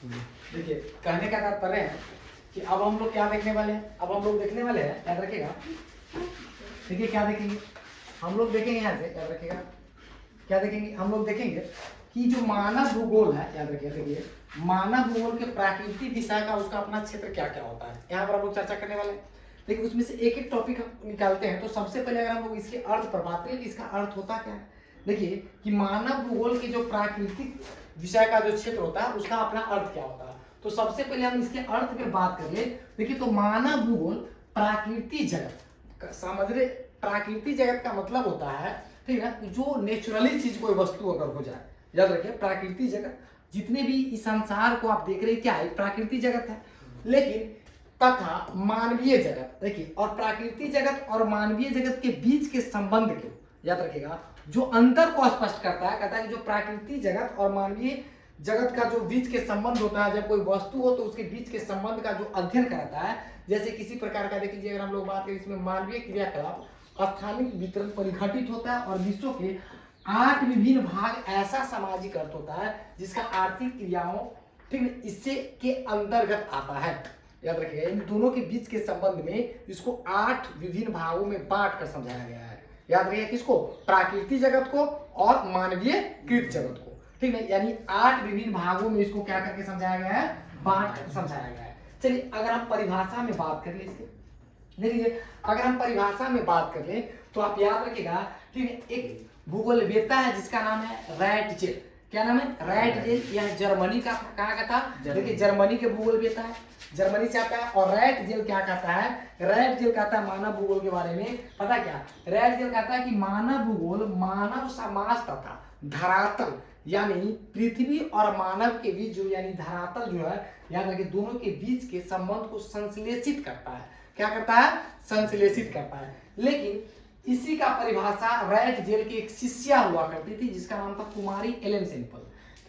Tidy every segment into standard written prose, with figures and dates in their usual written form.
देखिए कहने का तात्पर्य है कि अब हम लोग क्या देखने वाले हैं, अब हम लोग देखने वाले हैं, याद रखिएगा। देखिए क्या देखेंगे हम लोग, देखेंगे यहाँ से, याद रखिएगा क्या देखेंगे हम लोग, देखेंगे कि जो मानव भूगोल है, याद रखिए, देखिए मानव भूगोल के प्राकृतिक दिशा का उसका अपना क्षेत्र क्या क्या होता है, यहाँ पर हम लोग चर्चा करने वाले हैं। देखिए उसमें से एक एक टॉपिक निकालते हैं। तो सबसे पहले अगर हम लोग इसके अर्थ पर बात करें कि इसका अर्थ होता क्या है, देखिए कि मानव भूगोल के जो प्राकृतिक विषय का जो क्षेत्र होता है उसका अपना अर्थ क्या होता है। तो सबसे पहले हम इसके अर्थ पे बात कर ले। देखिए तो मानव भूगोल प्राकृतिक जगत, समझ रहे, प्राकृतिक जगत का मतलब होता है, ठीक है, जो नेचुरली चीज कोई वस्तु अगर हो जाए, याद रखिए प्राकृतिक जगत, जितने भी इस संसार को आप देख रहे हैं क्या है, प्राकृतिक जगत है। लेकिन तथा मानवीय जगत, देखिए, और प्राकृतिक जगत और मानवीय जगत के बीच के संबंध के, याद रखिएगा, जो अंतर को स्पष्ट करता है, कहता है कि जो प्राकृतिक जगत और मानवीय जगत का जो बीच के संबंध होता है, जब कोई वस्तु हो तो उसके बीच के संबंध का जो अध्ययन कराता है, जैसे किसी प्रकार का, देख लीजिए अगर हम लोग बात करें, इसमें मानवीय क्रियाकलाप स्थानिक वितरण परिघटित होता है और विश्व के 8 विभिन्न भाग ऐसा सामाजिक अर्थ होता है जिसका आर्थिक क्रियाओं, ठीक है, इससे के अंतर्गत आता है। याद रखिएगा इन दोनों के बीच के संबंध में इसको 8 विभिन्न भागों में बांट कर समझाया गया है। याद रखिएगा किसको, प्राकृतिक जगत को और मानवीय कृत जगत को, ठीक है, यानी 8 विभिन्न भागों में इसको क्या करके समझाया गया है, बांट कर समझाया गया है। चलिए अगर हम परिभाषा में बात कर ले इसके, देखिए अगर हम परिभाषा में बात कर ले तो आप याद रखिएगा, ठीक है, एक भूगोलवेत्ता है जिसका नाम है रैटजेल। क्या नाम है, रैटजेल। यह जर्मनी का, कहाँ का था, देखिए जर्मनी के भूगोलवेत्ता है, जर्मनी से आता है। और रैटजेल क्या कहता है, रैटजेल कहता है मानव भूगोल के बारे में, पता क्या, रैटजेल कहता है कि मानव भूगोल मानव समाज तथा धरातल यानी पृथ्वी और मानव के बीच जो, यानी धरातल जो है, याद रखिए दोनों के बीच के संबंध को संश्लेषित करता है। क्या करता है, संश्लेषित करता है। लेकिन इसी का परिभाषा रैटजेल की एक शिष्या हुआ करती थी जिसका नाम था कुमारी एलेन सेम्पल।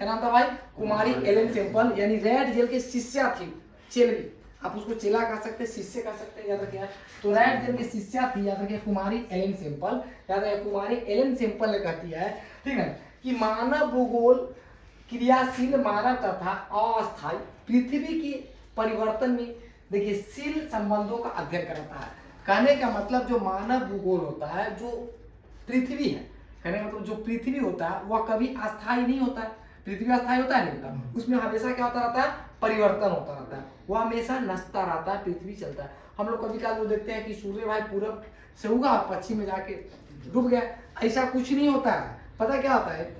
क्या नाम था भाई, कुमारी एलेन सेम्पल, यानी रैटजेल की शिष्या थी, चेलवी, आप उसको चेला कह सकते हैं, शिष्य कह सकते हैं, याद रखिए। तो रैटजेल की शिष्या थी, याद रखिए, कुमारी एलेन सेम्पल। याद रखिए कुमारी एलेन सेम्पल ने कहती है, ठीक है, कि मानव भूगोल क्रियाशील मानव तथा अस्थायी पृथ्वी के परिवर्तन में, देखिए, शील संबंधों का अध्ययन करता है। कहने का मतलब जो मानव भूगोल होता है, जो पृथ्वी है, कहने का मतलब जो पृथ्वी होता है वह कभी अस्थायी नहीं होता है। पृथ्वी अस्थायी होता है, नहीं होता, उसमें हमेशा क्या होता रहता है, परिवर्तन होता रहता है, वह हमेशा नचता रहता है, पृथ्वी चलता है। हम लोग कभी काल देखते हैं कि सूर्य भाई पूरब से उगा पश्चिम में जाके डूब गया, ऐसा कुछ नहीं होता है। पता क्या होता है,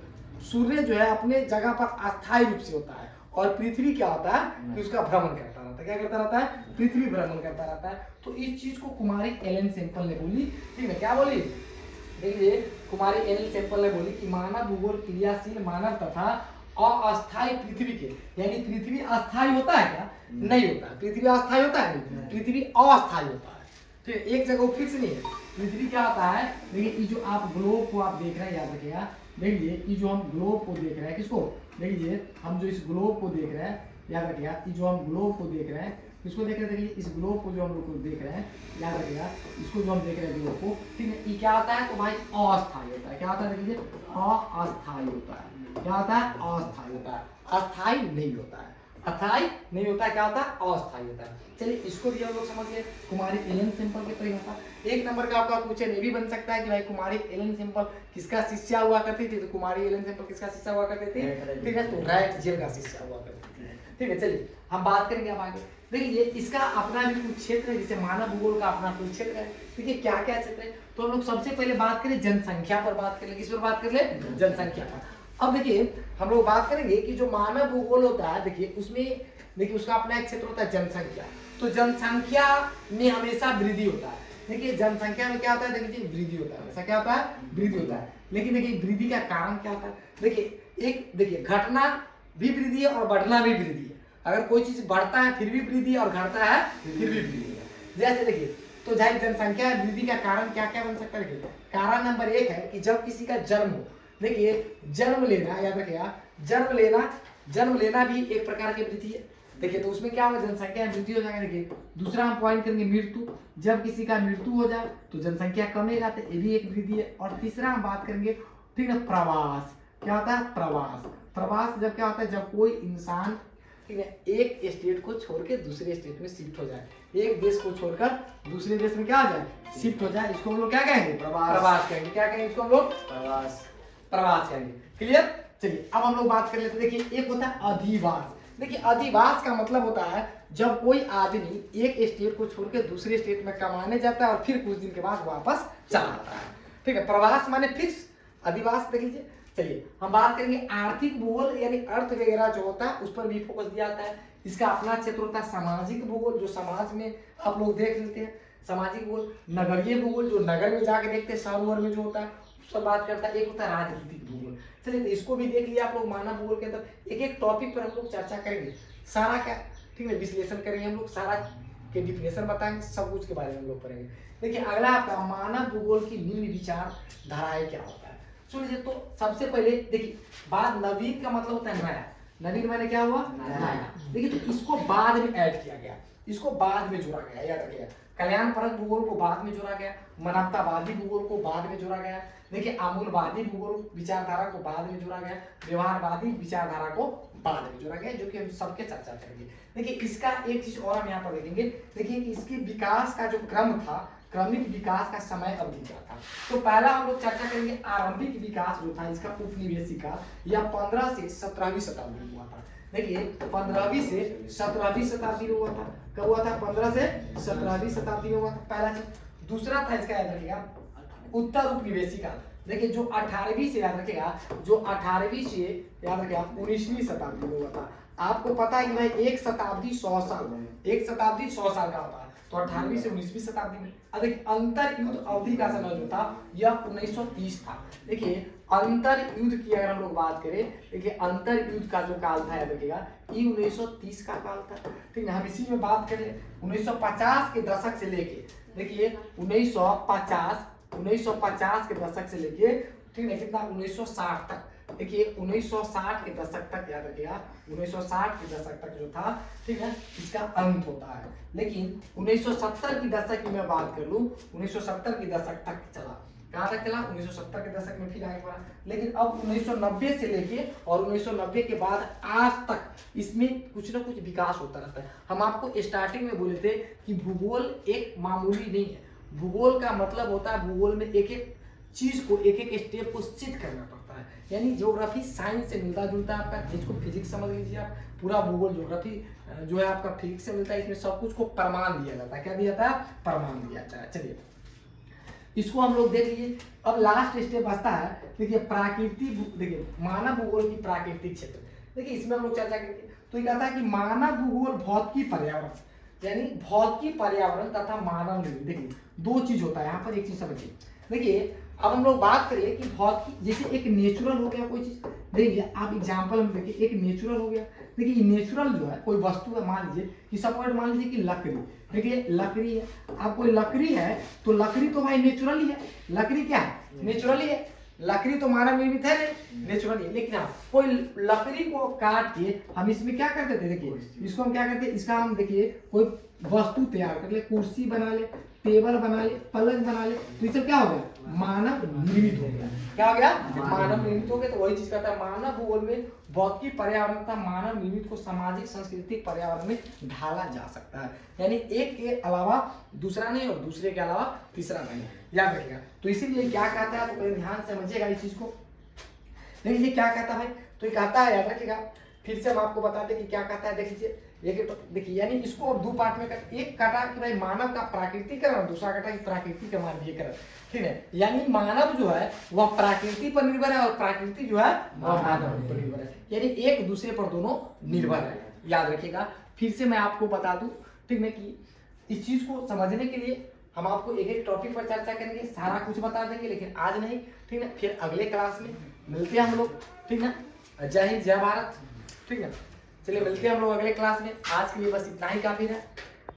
सूर्य जो है अपने जगह पर अस्थायी रूप से होता है, और पृथ्वी क्या होता है कि उसका भ्रमण करता रहता है। क्या करता रहता है, पृथ्वी भ्रमण करता रहता है। तो इस चीज को कुमारी एलेन सेम्पल ने बोली, ठीक है, क्या बोली, देखिए कुमारी एलेन सेम्पल ने बोली कि मानव भूगोल क्रियाशील मानव तथा अस्थायी पृथ्वी के, यानी पृथ्वी अस्थायी होता है क्या, नहीं होता है, पृथ्वी अस्थायी होता है, नहीं, पृथ्वी अस्थायी होता है, ठीक है, एक जगह फिक्स नहीं है। पृथ्वी क्या होता है, देखिए ये जो आप ग्लोब को आप देख रहे हैं, याद रखिएगा, देखिए ये जो हम ग्लोब को देख रहे हैं, किसको, देखिए हम जो इस ग्लोब को देख रहे हैं, याद रखिएगा, ये जो हम ग्लोब को देख रहे हैं, इसको देख रहे हैं, देखिए इस ग्लोब को जो हम लोग को देख रहे हैं, याद रखिएगा, इसको जो हम देख रहे हैं ग्लोब को, ठीक है, ये क्या होता है, तो भाई अस्थायी होता है। क्या होता है, देखिए अस्थायी होता है। क्या होता है, अस्थायी होता है, अस्थायी नहीं होता है, अस्थायी नहीं होता है, क्या होता है, अस्थायी होता है। चलिए इसको भी हम लोग समझ गए, कुमारी एलेन सेम्पल की परिभाषा। एक नंबर का आपका क्वेश्चन ये भी बन सकता है कि भाई कुमारी एलेन सेम्पल किसका शिष्या हुआ करती थी, तो कुमारी एलेन सेम्पल किसका शिष्या हुआ करते थे, ठीक है, तो रैटजेल का शिष्या हुआ करती थी, ठीक है। चलिए हम बात करेंगे अब आगे। देखिए इसका अपना भी कुछ क्षेत्र है, जैसे मानव भूगोल का अपना कुछ क्षेत्र है। देखिए क्या क्या क्षेत्र है, तो हम लोग सबसे पहले बात करें जनसंख्या पर, बात कर ले, किस पर बात कर ले, जनसंख्या पर। अब देखिए हम लोग बात करेंगे कि जो मानव भूगोल होता है, देखिए उसमें, देखिए उसका अपना एक क्षेत्र होता है जनसंख्या। तो जनसंख्या में हमेशा वृद्धि होता है। देखिए जनसंख्या में क्या होता है, देखिए वृद्धि होता है, ऐसा क्या होता है, वृद्धि होता है। लेकिन देखिए वृद्धि का कारण क्या होता है, देखिए एक, देखिए घटना भी वृद्धि है और बढ़ना भी वृद्धि है। अगर कोई चीज बढ़ता है फिर भी वृद्धि और घटता है फिर भी वृद्धि है। जैसे देखिए, तो जहाँ जनसंख्या वृद्धि का कारण क्या क्या बन सकता है, देखिए कारण नंबर 1 है कि जब किसी का जन्म हो, देखिए जन्म लेना, याद रखिएगा, जन्म लेना भी एक प्रकार की वृद्धि है। देखिए तो उसमें क्या होगा, जनसंख्या में वृद्धि हो जाएगा। देखिए दूसरा हम पॉइंट करेंगे मृत्यु, जब किसी का मृत्यु हो जाए तो जनसंख्या कमेगा, तो ये भी एक वृद्धि है। और तीसरा हम बात करेंगे, ठीक है, प्रवास। क्या होता है, प्रवास। प्रवास जब क्या होता है, जब कोई इंसान ठीक है, एक स्टेट को छोड़ के दूसरे स्टेट में शिफ्ट हो जाए, एक देश को छोड़कर दूसरे देश में क्या आ जाए, शिफ्ट हो जाए, इसको हम लोग क्या कहेंगे, प्रवास कहेंगे। क्या कहेंगे इसको हम लोग, प्रवास कहेंगे। क्लियर। चलिए अब हम लोग बात कर लेते हैं। देखिए एक होता है अधिवास। देखिए अधिवास का मतलब होता है जब कोई आदमी एक स्टेट को छोड़ के दूसरे स्टेट में कमाने जाता है और फिर कुछ दिन के बाद वापस चला आता है। ठीक है, प्रवास माने फिक्स, अधिवास देख लीजिए। चलिए हम बात करेंगे आर्थिक भूगोल, यानी अर्थ वगैरह जो होता है उस पर भी फोकस दिया जाता है। इसका अपना क्षेत्र होता है सामाजिक भूगोल, जो समाज में आप लोग देख लेते हैं, सामाजिक भूगोल। नगरीय भूगोल, जो नगर में जाके देखते हैं, शहर में जो होता है उस पर बात करता है। एक होता है राजनीतिक भूगोल। चलिए तो इसको भी देख लिया आप लोग। मानव भूगोल के अंदर एक एक टॉपिक पर हम लोग चर्चा करेंगे, सारा क्या, ठीक है, विश्लेषण करेंगे हम लोग, सारा के डिफिनेशन बताएंगे, सब कुछ के बारे में हम लोग पढ़ेंगे। देखिए अगला आपका मानव भूगोल की निम्न विचार धाराएं क्या होता है। सुन लीजिए, तो सबसे पहले देखिए बात, नवीन का मतलब होता है नया। नवीन माने क्या हुआ, नया। देखिए तो इसको बाद में ऐड किया गया, इसको बाद में जोड़ा गया, याद रखिएगा। कल्याणपरक भूगोल को बाद में जोड़ा गया, मानवतावादी भूगोल को बाद में जोड़ा गया। देखिए आमूलवादी भूगोल विचारधारा को बाद में जोड़ा गया, व्यवहारवादी विचारधारा को बाद में जोड़ा गया, जो कि हम सबके चर्चा करेंगे। देखिए इसका एक चीज और हम यहाँ पर देखेंगे। देखिए कि इसके विकास का जो क्रम था, क्रमिक विकास का समय अवधि क्या था। तो पहला हम लोग चर्चा करेंगे आरंभिक विकास जो था इसका उपनिवेशी काल, या 15 से 17वीं शताब्दी में हुआ था। देखिए 15वीं से 17वीं शताब्दी में हुआ था। कब हुआ था, 15 से 17वीं शताब्दी में हुआ था, पहला चीज। दूसरा था इसका, याद रखिएगा, उत्तर उपनिवेशी काल। देखिए जो 18वीं से, याद रखिएगा, जो 18वीं से याद रखिएगा 19वीं शताब्दी में हुआ था। आपको पता है कि भाई एक शताब्दी 100 साल, एक शताब्दी 100 साल का होता है, तो 18वीं से 19वीं शताब्दी में। अब देखिए अंतर युद्ध अवधि का समय जो था यह 1930 था। देखिए अंतर युद्ध की अगर हम लोग बात करें, देखिए अंतर युद्ध का जो काल था, याद रखिएगा, ये 1930 का काल था। ठीक है, हम इसी में बात करें 1950 के दशक से लेके, देखिए 1950 के दशक से लेके, ठीक है, कितना 1960 तक। देखिए 1960 के दशक तक, याद रखिएगा 1960 के दशक तक जो था, ठीक है, इसका अंत होता है। लेकिन 1970 की दशक की मैं बात कर लूं, 1970 के दशक तक चला। कहाँ तक चला, 1970 के दशक में फिर आगे बढ़ा। लेकिन अब 1990 से लेके और 1990 के बाद आज तक इसमें कुछ ना कुछ विकास होता रहता है। हम आपको स्टार्टिंग में बोले थे कि भूगोल एक मामूली नहीं है। भूगोल का मतलब होता है भूगोल में एक एक चीज को, एक एक स्टेप को सिद्ध करना पड़ता है। यानी ज्योग्राफी साइंस से मिलता जुलता है आपका, इसको फिजिक्स समझ लीजिए आप। पूरा भूगोल ज्योग्राफी जो है आपका फिजिक्स से मिलता है। इसमें सब कुछ को प्रमाण दिया जाता है। क्या दिया जाता है, प्रमाण दिया जाता है। चलिए इसको हम लोग देख लीजिए। अब लास्ट स्टेप बचता है, देखिए प्राकृतिक, देखिए मानव भूगोल की प्राकृतिक क्षेत्र। देखिए इसमें हम लोग चर्चा करेंगे। तो ये कहता है कि मानव भूगोल भौतिकी पर्यावरण, यानी भौतिकी पर्यावरण तथा मानव निर्मित। देखिए दो चीज होता है यहाँ पर, एक चीज समझिए। देखिए अब हम लोग बात करें कि भौतिकी, जैसे एक नेचुरल हो गया कोई चीज। देखिए आप एग्जांपल में देखिए, एक नेचुरल हो गया। देखिए नेचुरल जो है कोई वस्तु है, मान लीजिए कि सपोज मान लीजिए कि लकड़ी। देखिए लकड़ी है, आप कोई लकड़ी है तो लकड़ी तो भाई नेचुरल ही है। लकड़ी क्या है, नेचुरल ही है। लकड़ी तो मानव निर्मित है नहीं, नेचुरल ही है। लेकिन हाँ कोई लकड़ी को काट के हम इसमें क्या करते थे, देखिए इसको हम क्या करते हैं, इसका हम देखिए कोई वस्तु तैयार कर ले, कुर्सी बना ले, टेबल बना ले, पलंग बना ले, तो ये सब क्या हो गया, मानव निर्मित हो गया। क्या हो गया, मानव निर्मित हो गया। तो वही चीज कहता है मानव भूगोल में भौतिक पर्यावरण तथा मानव निर्मित को सामाजिक सांस्कृतिक पर्यावरण में ढाला जा सकता है। यानी एक के अलावा दूसरा नहीं और दूसरे के अलावा तीसरा नहीं, याद रखिएगा। तो इसीलिए क्या कहता है, तो ध्यान से समझिएगा इस चीज को। देखिए क्या कहता है, तो ये कहता है, याद रखिएगा, फिर से हम आपको बताते कि क्या कहता है। देख लीजिए देखिए, यानी इसको अब दो पार्ट में कर, एक कटा कि भाई मानव का प्राकृतिकरण और दूसरा कटा कि प्राकृतिक का मानवीयकरण। ठीक है, यानी मानव जो है वह प्रकृति पर निर्भर है और प्रकृति जो है वह मानव पर निर्भर है। यानी एक दूसरे पर दोनों निर्भर है, याद रखिएगा। फिर से मैं आपको बता दूं, ठीक है, कि इस चीज को समझने के लिए हम आपको एक एक टॉपिक पर चर्चा करेंगे, सारा कुछ बता देंगे, लेकिन आज नहीं, ठीक है। फिर अगले क्लास में मिलते हैं हम लोग, ठीक है। जय हिंद, जय भारत, ठीक है। चलिए मिलते हैं हम लोग अगले क्लास में। आज के लिए बस इतना ही काफी है।